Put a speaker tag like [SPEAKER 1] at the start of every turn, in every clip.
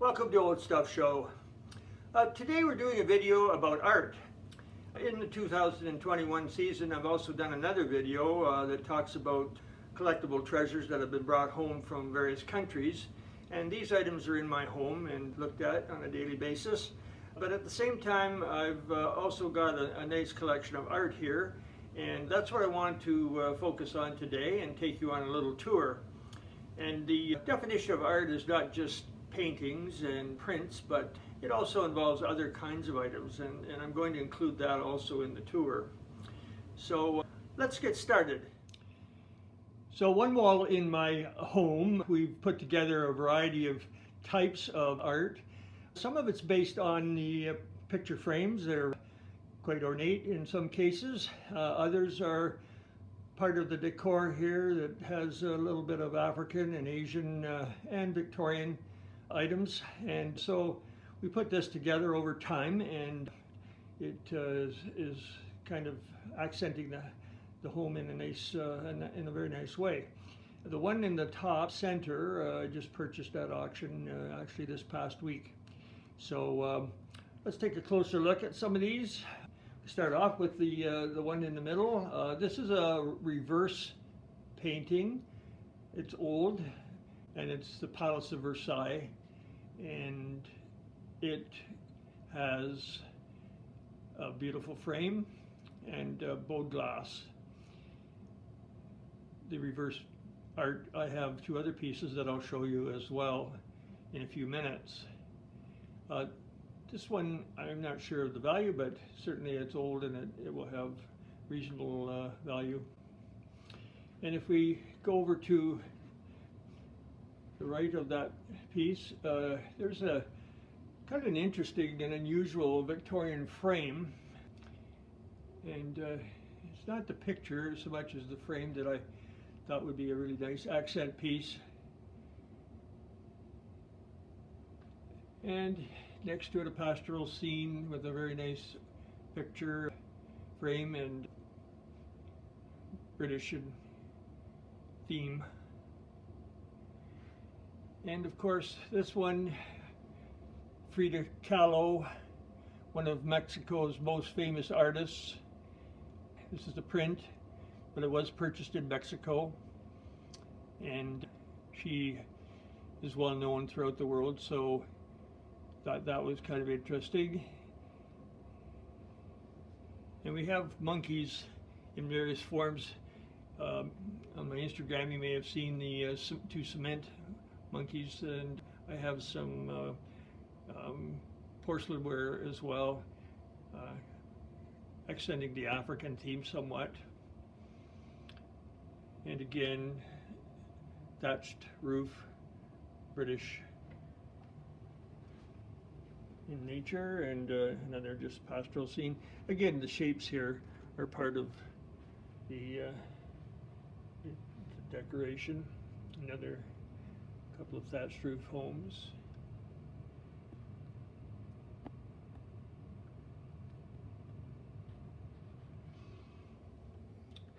[SPEAKER 1] Welcome to Old Stuff Show. Today we're doing a video about art. In the 2021 season, I've also done another video that talks about collectible treasures that have been brought home from various countries. And these items are in my home and looked at on a daily basis. But at the same time, I've also got a nice collection of art here. And that's what I want to focus on today and take you on a little tour. And the definition of art is not just paintings and prints, but it also involves other kinds of items, and I'm going to include that also in the tour. So let's get started. So one wall in my home, we've put together a variety of types of art. Some of it's based on the picture frames. They're quite ornate in some cases. Others are part of the decor here that has a little bit of African and Asian and Victorian items. And so we put this together over time, and it is kind of accenting the home in a nice, in a very nice way. The one in the top center I just purchased at auction actually this past week. So let's take a closer look at some of these. Start off with the one in the middle. This is a reverse painting. It's old, and it's the Palace of Versailles, and it has a beautiful frame and bowed glass. The reverse art, I have two other pieces that I'll show you as well in a few minutes. This one, I'm not sure of the value, but certainly it's old and it will have reasonable value. And if we go over to the right of that piece, there's a kind of an interesting and unusual Victorian frame. And it's not the picture so much as the frame that I thought would be a really nice accent piece. And next to it, a pastoral scene with a very nice picture frame and British theme. And of course, this one, Frida Kahlo, one of Mexico's most famous artists. This is a print, but it was purchased in Mexico, and she is well known throughout the world, so thought that was kind of interesting. And we have monkeys in various forms. On my Instagram you may have seen the two cement monkeys, and I have some porcelainware as well, accenting the African theme somewhat. And again, thatched roof, British in nature, and another just pastoral scene. Again, the shapes here are part of the decoration. Another couple of thatched roof homes.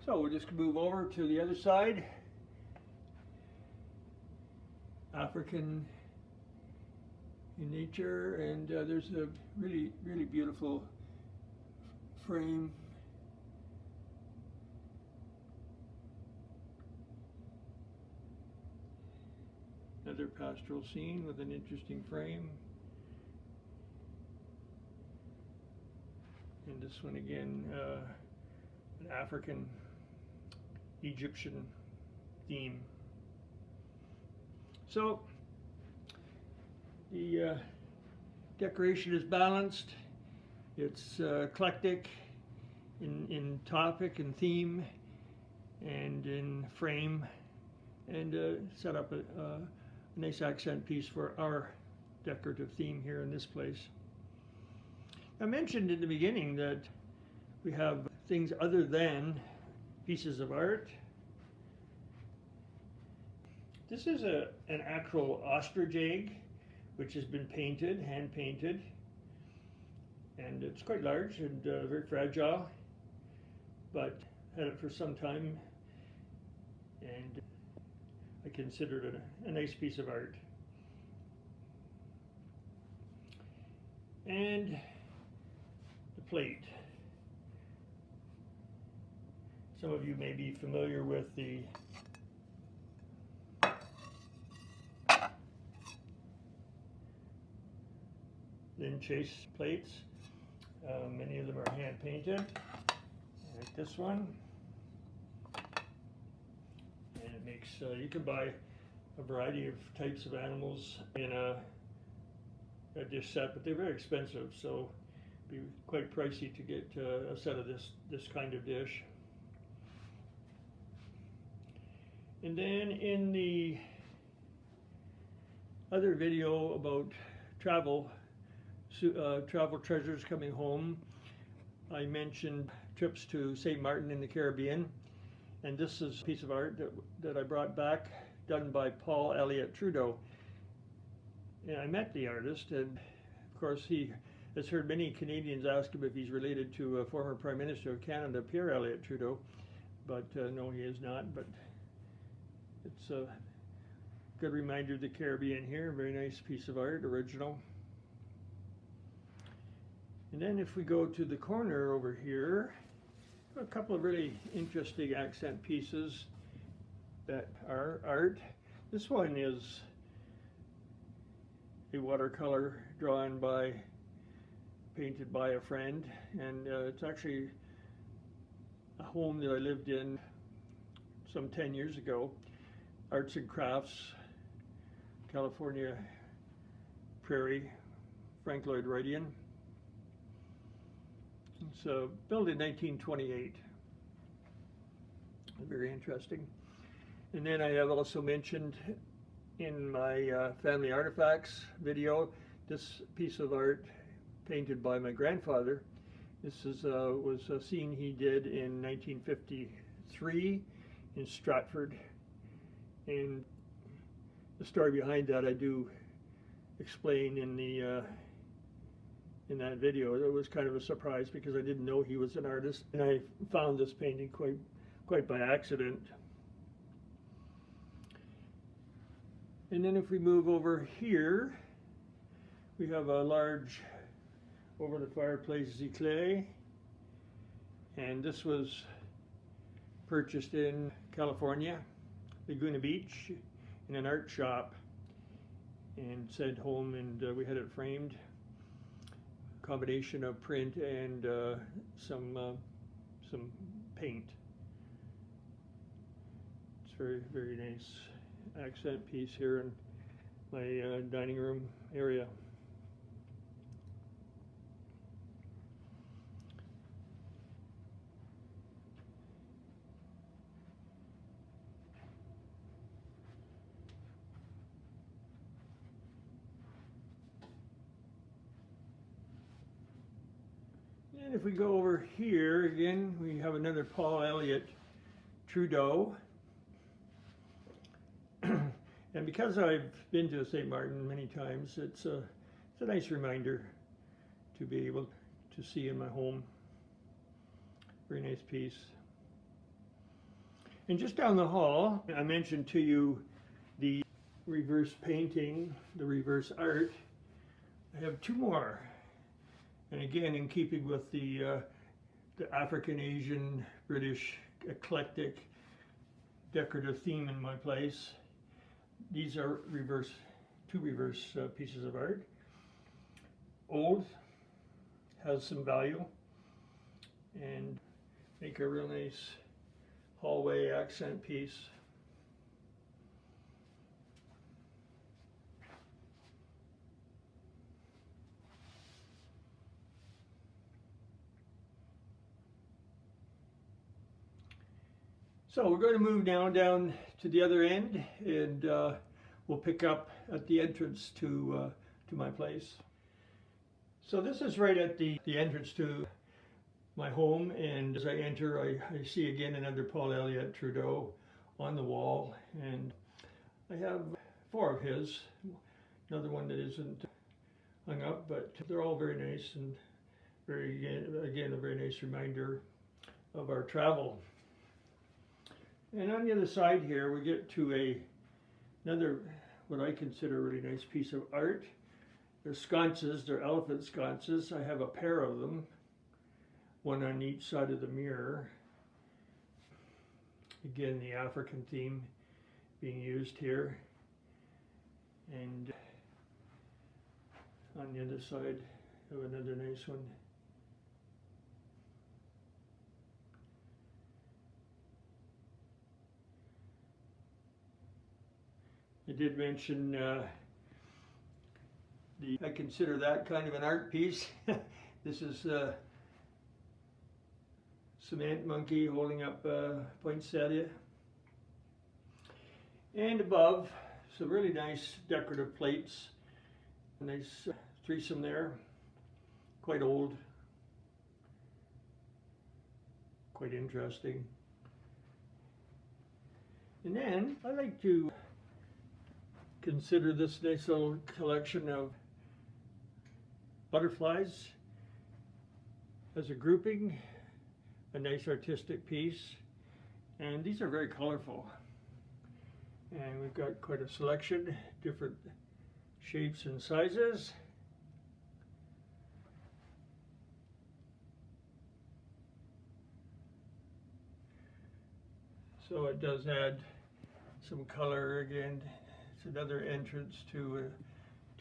[SPEAKER 1] So we'll just move over to the other side. African in nature, and there's a really beautiful frame. Another pastoral scene with an interesting frame. And this one again, an African Egyptian theme. So the decoration is balanced. It's eclectic in topic and theme and in frame, and set up a nice accent piece for our decorative theme here in this place. I mentioned in the beginning that we have things other than pieces of art. This is an actual ostrich egg, which has been painted, hand painted, and it's quite large and very fragile, but had it for some time, and I considered it a nice piece of art. and the plate. Some of you may be familiar with the Lynn Chase plates. Many of them are hand painted, like this one. And it makes, you can buy a variety of types of animals in a dish set, but they're very expensive, so it'd be quite pricey to get a set of this kind of dish. And then in the other video about travel treasures coming home, I mentioned trips to St. Martin in the Caribbean, and this is a piece of art that I brought back, done by Paul Elliott Trudeau. And I met the artist, and of course he has heard many Canadians ask him if he's related to former Prime Minister of Canada, Pierre Elliott Trudeau, but no, he is not. But it's a good reminder of the Caribbean here. Very nice piece of art, original. And then if we go to the corner over here, a couple of really interesting accent pieces that are art. This one is a watercolor painted by a friend, and it's actually a home that I lived in some 10 years ago. Arts and Crafts, California Prairie, Frank Lloyd Wright. It's built in 1928. Very interesting. And then I have also mentioned in my family artifacts video this piece of art painted by my grandfather. This is was a scene he did in 1953 in Stratford, and the story behind that I do explain in the in that video. It was kind of a surprise because I didn't know he was an artist, and I found this painting quite by accident. And then if we move over here, we have a large over the fireplace Ziclée, and this was purchased in California, Laguna Beach, in an art shop, and sent home, and we had it framed. Combination of print and some paint. It's very nice accent piece here in my dining room area. And if we go over here again, we have another Paul Elliott Trudeau. And because I've been to St. Martin many times, it's a nice reminder to be able to see in my home. Very nice piece. And just down the hall, I mentioned to you the reverse painting, the reverse art. I have two more. And again, in keeping with the African, Asian, British, eclectic, decorative theme in my place, these are two reverse pieces of art. Old, has some value, and make a real nice hallway accent piece. So we're going to move now down to the other end, and we'll pick up at the entrance to my place. So this is right at the entrance to my home, and as I enter, I see again another Paul Elliott Trudeau on the wall, and I have four of his, another one that isn't hung up, but they're all very nice and again a very nice reminder of our travel. And on the other side here, we get to another, what I consider a really nice piece of art. They're sconces, they're elephant sconces. I have a pair of them, one on each side of the mirror. Again, the African theme being used here. And on the other side, I have another nice one. I did mention I consider that kind of an art piece. This is a cement monkey holding up poinsettia. And above, some really nice decorative plates. A nice threesome there. Quite old. Quite interesting. And then I like to consider this nice little collection of butterflies as a grouping, a nice artistic piece, and these are very colorful. And we've got quite a selection, different shapes and sizes. So it does add some color again. It's another entrance to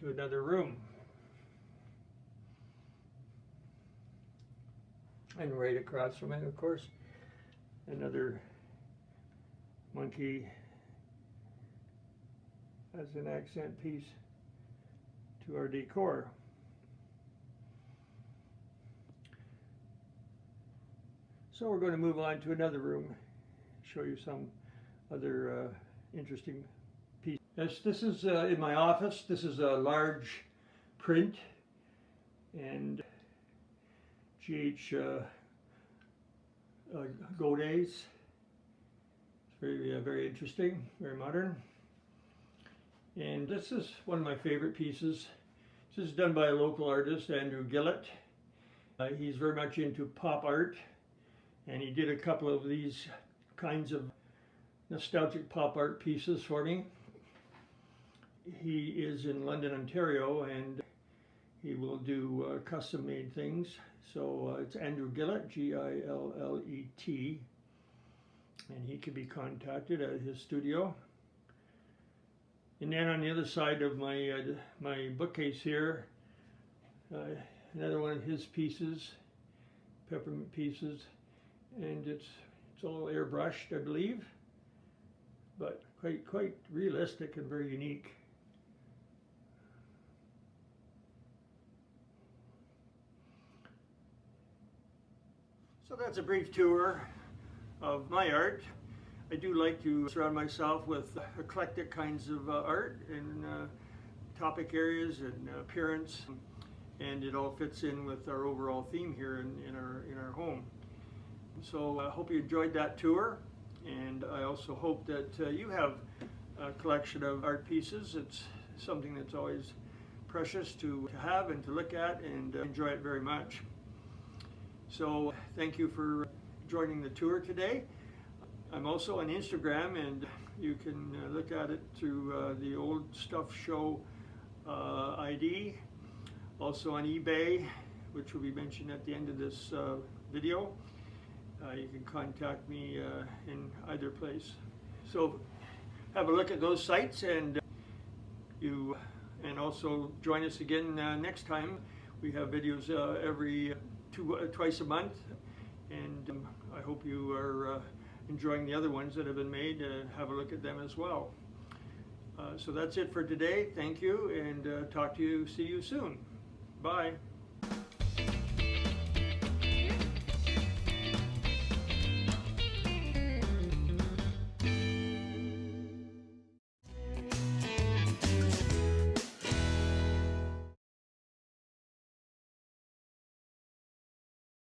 [SPEAKER 1] another room. And right across from it, of course, another monkey as an accent piece to our decor. So we're going to move on to another room, show you some other interesting pieces. Yes, this is in my office. This is a large print, and G.H. Godet's. It's very interesting, very modern. And this is one of my favorite pieces. This is done by a local artist, Andrew Gillett. He's very much into pop art, and he did a couple of these kinds of nostalgic pop art pieces for me. He is in London, Ontario, and he will do custom-made things. So it's Andrew Gillett, G-I-L-L-E-T, and he can be contacted at his studio. And then on the other side of my my bookcase here, another one of his pieces, peppermint pieces, and it's all airbrushed, I believe, but quite realistic and very unique. So that's a brief tour of my art. I do like to surround myself with eclectic kinds of art in topic areas and appearance, and it all fits in with our overall theme here in our home. So I hope you enjoyed that tour, and I also hope that you have a collection of art pieces. It's something that's always precious to have and to look at, and enjoy it very much. So thank you for joining the tour today. I'm also on Instagram, and you can look at it through the Old Stuff Show ID. Also on eBay, which will be mentioned at the end of this video. You can contact me in either place. So have a look at those sites, and also join us again next time. We have videos twice a month, and I hope you are enjoying the other ones that have been made. Have a look at them as well. So that's it for today. Thank you, and see you soon. Bye.